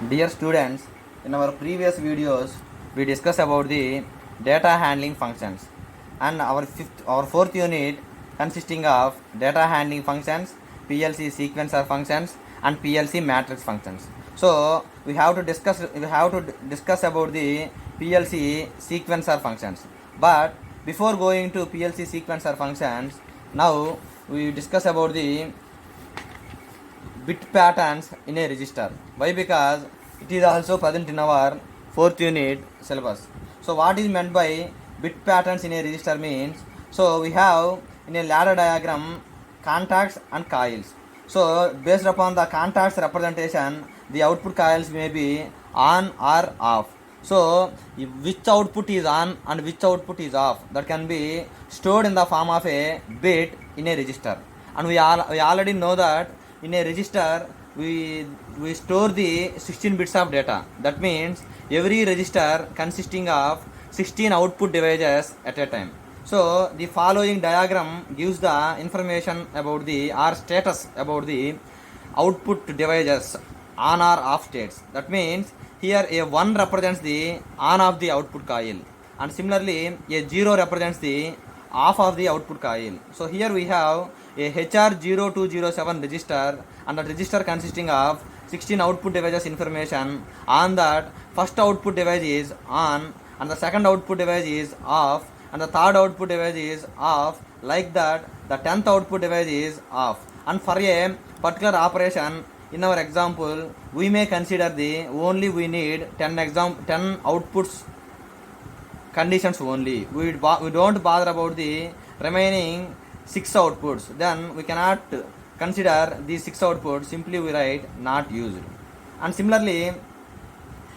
Dear students, in our previous videos, we discussed about the data handling functions, and our fourth unit consisting of data handling functions, PLC sequencer functions, and PLC matrix functions. So we have to discuss about the PLC sequencer functions. But before going to PLC sequencer functions, now we discuss about the bit patterns in a register. Why? Because it is also present in our fourth unit syllabus. So what is meant by bit patterns in a register means, so we have in a ladder diagram contacts and coils. So based upon the contacts representation, the output coils may be on or off. So which output is on and which output is off, that can be stored in the form of a bit in a register. And we already know that in a register we store the 16 bits of data. That means every register consisting of 16 output devices at a time. So the following diagram gives the information about the or status about the output devices on or off states. That means here a 1 represents the on of the output coil, and similarly a 0 represents the off of the output coil. So here we have a HR0207 register, and that register consisting of 16 output devices information. On that, first output device is on, and the second output device is off, and the third output device is off. Like that, the 10th output device is off. And for a particular operation, in our example, we may consider the only we need 10 outputs conditions only. We don't bother about the remaining 6 outputs. Then we cannot consider these 6 outputs. Simply we write not used. And similarly,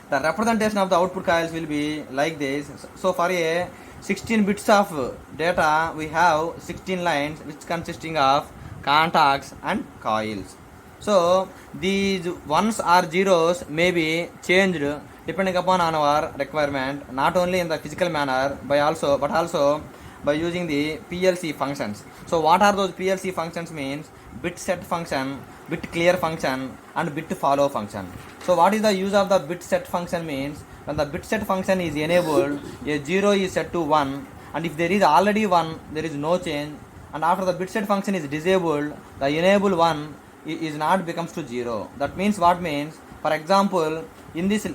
the representation of the output coils will be like this. So for a 16 bits of data, we have 16 lines which consisting of contacts and coils. So these ones or zeros may be changed depending upon on our requirement, not only in the physical manner but also by using the PLC functions. So what are those PLC functions means? Bit set function, bit clear function, and bit follow function. So what is the use of the bit set function means? When the bit set function is enabled, a 0 is set to 1, and if there is already 1, there is no change. And after the bit set function is disabled, the enable 1 is not becomes to 0. That means what means? For example, in this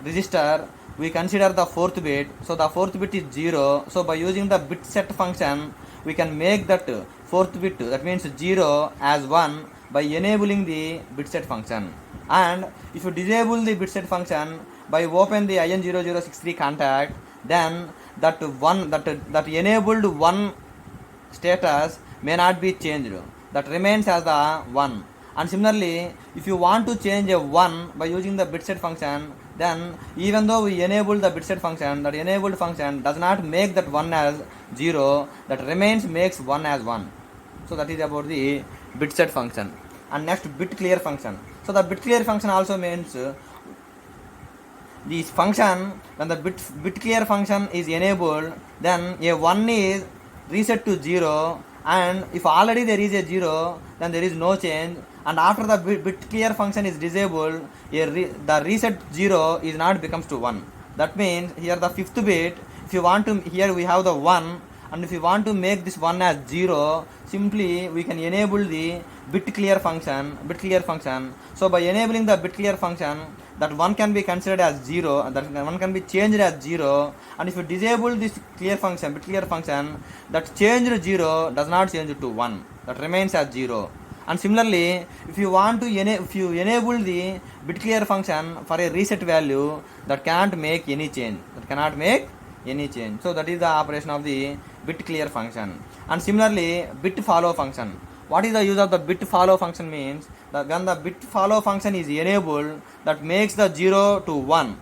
register we consider the fourth bit, so the fourth bit is 0. So by using the bit set function, we can make that fourth bit, that means 0, as 1 by enabling the bit set function. And if you disable the bit set function by open the IN0063 contact, then that enabled 1 status may not be changed, that remains as the 1. And similarly, if you want to change a 1 by using the bit set function, then even though we enable the bit set function, that enabled function does not make that 1 as 0, that remains makes 1 as 1. So that is about the bit set function. And next, bit clear function. So the bit clear function also means this function, when the bit clear function is enabled, then a 1 is reset to 0, and if already there is a 0, then there is no change. And after the bit clear function is disabled, the reset 0 is not becomes to 1. That means here the fifth bit, if you want to, here we have the 1, and if you want to make this 1 as 0, simply we can enable the bit clear function. So by enabling the bit clear function, that 1 can be considered as 0, and that 1 can be changed as 0. And if you disable this bit clear function, that changed 0 does not change to 1, that remains as 0. And similarly, if you want to enable the bit clear function for a reset value, that cannot make any change. So that is the operation of the bit clear function. And similarly, bit follow function. What is the use of the bit follow function means? That when the bit follow function is enabled, that makes the 0 to 1.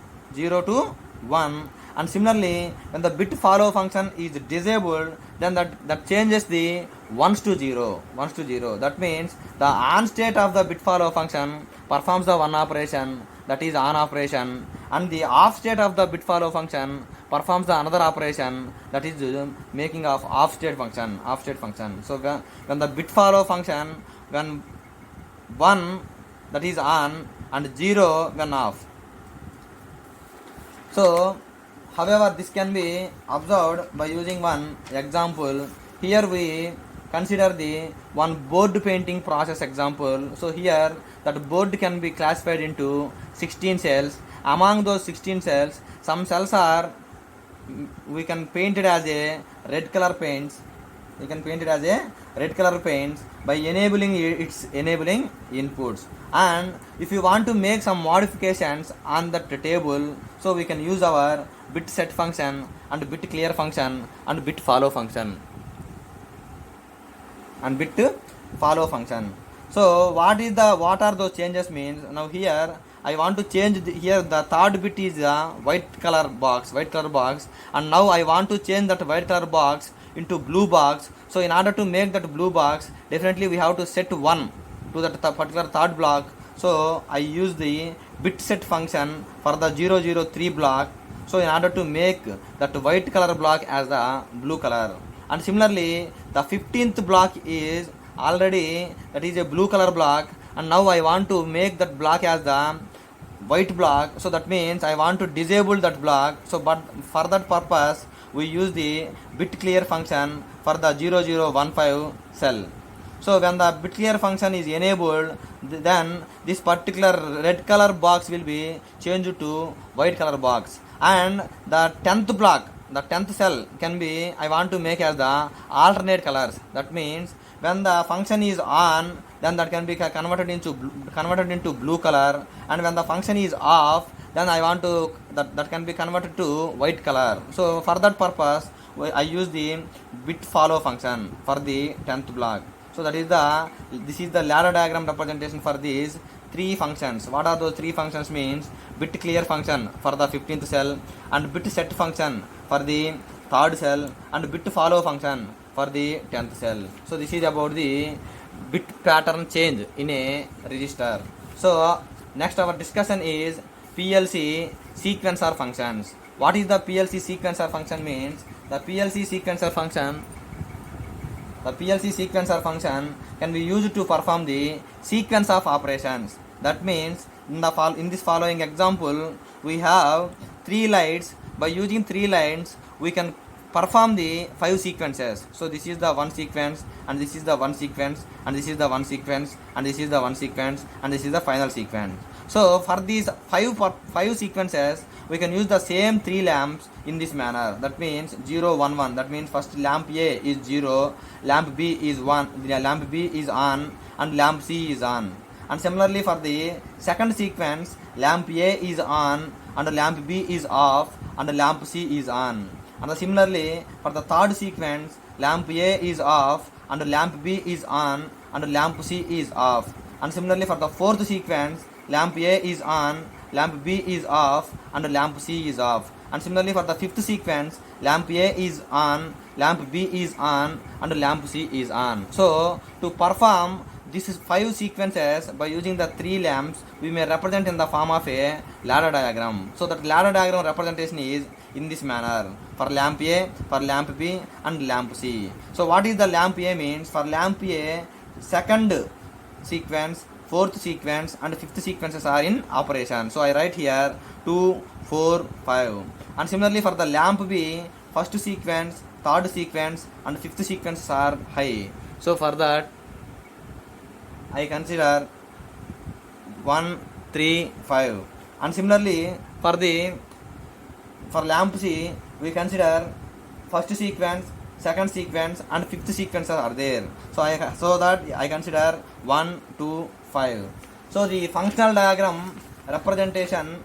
And similarly, when the bit follow function is disabled, then that changes the 1s to 0. That means the on state of the bit follow function performs the one operation, that is on operation, and the off state of the bit follow function performs the another operation, that is making of off state function. So when the bit follow function, when 1, that is on, and 0 when off. So, however, this can be observed by using one example. Here we consider the one board painting process example. So here that board can be classified into 16 cells. Among those 16 cells, some cells are, we can paint it as a red color paints. We can paint it as a red color paints by enabling its enabling inputs. And if you want to make some modifications on that table, so we can use our bit set function and bit clear function and bit follow function and bit follow function. So what are those changes means? Now here I want to change here the third bit is a white color box, and now I want to change that white color box into blue box. So in order to make that blue box, definitely we have to set 1 to that particular third block. So I use the bit set function for the 003 block. So in order to make that white color block as the blue color, and similarly the 15th block is already that is a blue color block, and now I want to make that block as the white block. So that means I want to disable that block. So but for that purpose we use the bit clear function for the 0015 cell. So when the bit clear function is enabled, then this particular red color box will be changed to white color box, and the 10th block, the 10th cell can be, I want to make as the alternate colors. That means when the function is on, then that can be converted into blue color, and when the function is off, then I want to that can be converted to white color. So for that purpose I use the bit follow function for the 10th block. So this is the ladder diagram representation for these 3 functions. What are those 3 functions means? Bit clear function for the 15th cell, and bit set function for the 3rd cell, and bit follow function for the 10th cell. So this is about the bit pattern change in a register. So next our discussion is PLC sequencer functions. What is the PLC sequencer function means? The PLC sequencer function can be used to perform the sequence of operations. That means in this following example we have 3 lines. By using 3 lines we can perform the 5 sequences. So this is the one sequence, and this is the one sequence, and this is the one sequence, and this is the one sequence, and this is the final sequence. So for these 5 sequences we can use the same 3 lamps in this manner. That means 0 1 1. That means first lamp A is 0, lamp B is 1, lamp B is on, and lamp C is on. And similarly for the second sequence, lamp A is on, and lamp B is off, and lamp C is on. And similarly for the third sequence, lamp A is off, and lamp B is on, and lamp C is off. And similarly for the fourth sequence, lamp A is on, lamp B is off, and lamp C is off. And similarly for the fifth sequence, lamp A is on, lamp B is on, and lamp C is on. So to perform these 5 sequences by using the 3 lamps, we may represent in the form of a ladder diagram. So that ladder diagram representation is in this manner for lamp A, for lamp B, and lamp C. So what is the lamp A means? For lamp A, second sequence, fourth sequence, and fifth sequences are in operation. So I write here 2, 4, 5. And similarly for the lamp B, first sequence, third sequence, and fifth sequences are high. So for that I consider 1, 3, 5. And similarly for lamp C, we consider first sequence, second sequence, and fifth sequences are there. So that I consider 1, 2, 5. So the functional diagram representation.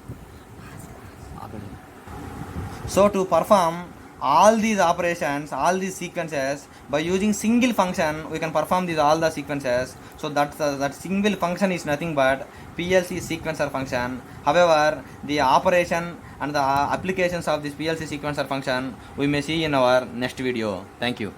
So to perform all these operations, all these sequences, by using single function, we can perform all the sequences. So that single function is nothing but PLC sequencer function. However, the operation and the applications of this PLC sequencer function we may see in our next video. Thank you.